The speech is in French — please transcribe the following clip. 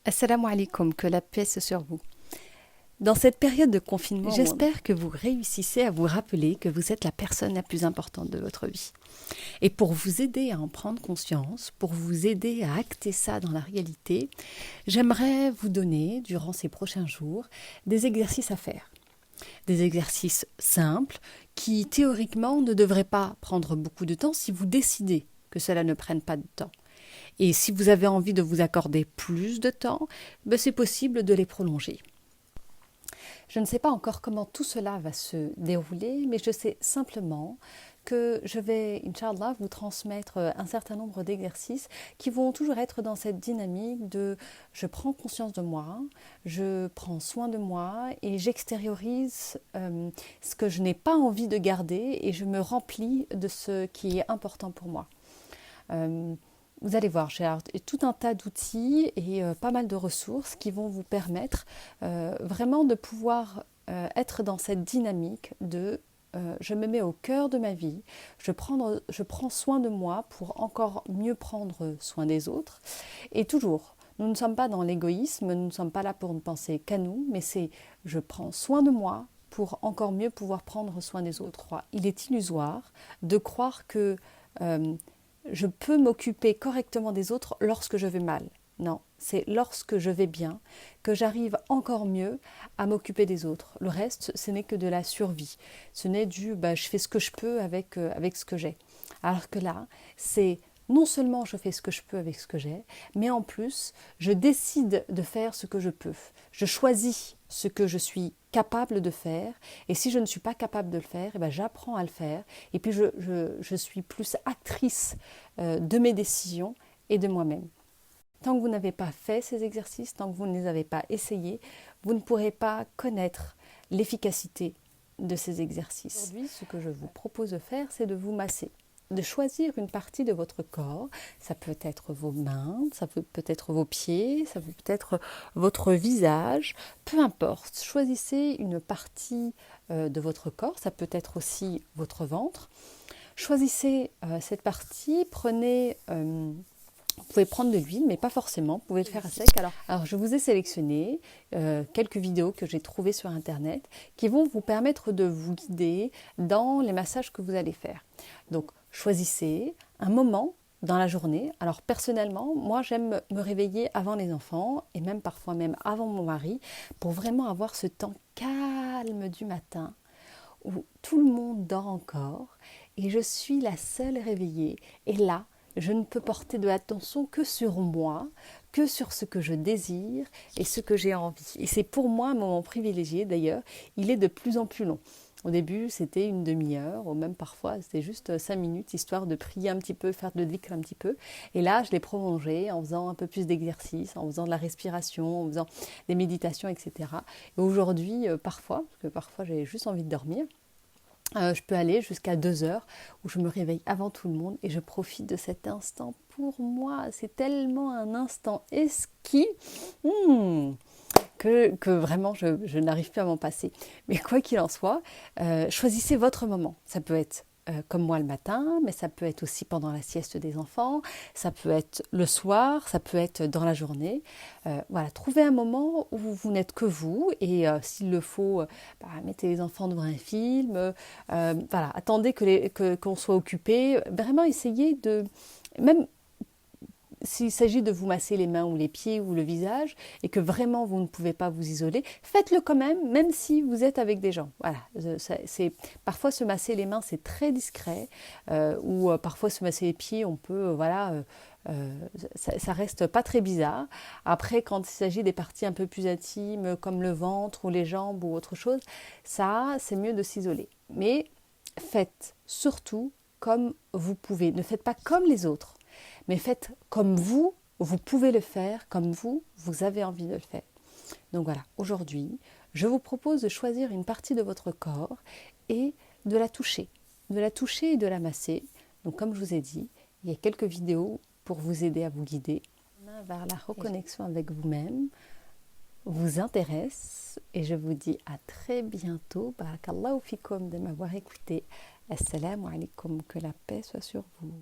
Assalamu alaikum, que la paix soit sur vous. Dans cette période de confinement, j'espère que vous réussissez à vous rappeler que vous êtes la personne la plus importante de votre vie. Et pour vous aider à en prendre conscience, pour vous aider à acter ça dans la réalité, j'aimerais vous donner, durant ces prochains jours, des exercices à faire. Des exercices simples qui, théoriquement, ne devraient pas prendre beaucoup de temps si vous décidez que cela ne prenne pas de temps. Et si vous avez envie de vous accorder plus de temps, c'est possible de les prolonger. Je ne sais pas encore comment tout cela va se dérouler, mais je sais simplement que je vais, Inch'Allah, vous transmettre un certain nombre d'exercices qui vont toujours être dans cette dynamique de je prends conscience de moi, je prends soin de moi et j'extériorise ce que je n'ai pas envie de garder et je me remplis de ce qui est important pour moi. Vous allez voir, j'ai tout un tas d'outils et pas mal de ressources qui vont vous permettre vraiment de pouvoir être dans cette dynamique de je me mets au cœur de ma vie, je prends soin de moi pour encore mieux prendre soin des autres. Et toujours, nous ne sommes pas dans l'égoïsme, nous ne sommes pas là pour ne penser qu'à nous, mais c'est je prends soin de moi pour encore mieux pouvoir prendre soin des autres. Il est illusoire de croire que je peux m'occuper correctement des autres lorsque je vais mal. Non, c'est lorsque je vais bien que j'arrive encore mieux à m'occuper des autres. Le reste, ce n'est que de la survie. Ce n'est du je fais ce que je peux avec ce que j'ai. Alors que là, c'est non seulement je fais ce que je peux avec ce que j'ai, mais en plus, je décide de faire ce que je peux. Je choisis ce que je suis capable de faire, et si je ne suis pas capable de le faire, j'apprends à le faire, et puis je suis plus actrice de mes décisions et de moi-même. Tant que vous n'avez pas fait ces exercices, tant que vous ne les avez pas essayés, vous ne pourrez pas connaître l'efficacité de ces exercices. Aujourd'hui, ce que je vous propose de faire, c'est de vous masser, de choisir une partie de votre corps. Ça peut être vos mains, ça peut être vos pieds, ça peut être votre visage, peu importe. Choisissez une partie de votre corps, ça peut être aussi votre ventre. Choisissez cette partie, prenez... vous pouvez prendre de l'huile, mais pas forcément, vous pouvez le faire à sec. Alors je vous ai sélectionné quelques vidéos que j'ai trouvées sur Internet qui vont vous permettre de vous guider dans les massages que vous allez faire. Donc choisissez un moment dans la journée. Alors personnellement, moi j'aime me réveiller avant les enfants et même parfois même avant mon mari pour vraiment avoir ce temps calme du matin où tout le monde dort encore et je suis la seule réveillée. Et là, je ne peux porter de l'attention que sur moi, que sur ce que je désire et ce que j'ai envie. Et c'est pour moi un moment privilégié d'ailleurs, il est de plus en plus long. Au début, c'était une demi-heure, ou même parfois, c'était juste 5 minutes, histoire de prier un petit peu, faire de dhikr un petit peu. Et là, je l'ai prolongé en faisant un peu plus d'exercice, en faisant de la respiration, en faisant des méditations, etc. Et aujourd'hui, parfois, parce que parfois j'ai juste envie de dormir, je peux aller jusqu'à 2 heures où je me réveille avant tout le monde et je profite de cet instant pour moi. C'est tellement un instant exquis que vraiment je n'arrive plus à m'en passer. Mais quoi qu'il en soit, choisissez votre moment. Ça peut être comme moi le matin, mais ça peut être aussi pendant la sieste des enfants, ça peut être le soir, ça peut être dans la journée. Voilà, trouvez un moment où vous n'êtes que vous et s'il le faut, mettez les enfants devant un film, voilà, attendez qu'on soit occupé. Vraiment essayez de, même s'il s'agit de vous masser les mains ou les pieds ou le visage et que vraiment vous ne pouvez pas vous isoler, faites-le quand même, même si vous êtes avec des gens. Voilà, parfois se masser les mains c'est très discret ou parfois se masser les pieds on peut, ça reste pas très bizarre. Après, quand il s'agit des parties un peu plus intimes comme le ventre ou les jambes ou autre chose, ça c'est mieux de s'isoler. Mais faites surtout comme vous pouvez, ne faites pas comme les autres. Mais faites comme vous pouvez le faire, comme vous avez envie de le faire. Donc voilà, aujourd'hui, je vous propose de choisir une partie de votre corps et de la toucher et de la masser. Donc comme je vous ai dit, il y a quelques vidéos pour vous aider à vous guider vers la reconnexion avec vous-même, vous intéresse et je vous dis à très bientôt. Barakallahu fikum de m'avoir écouté. Assalamu alaikum, que la paix soit sur vous.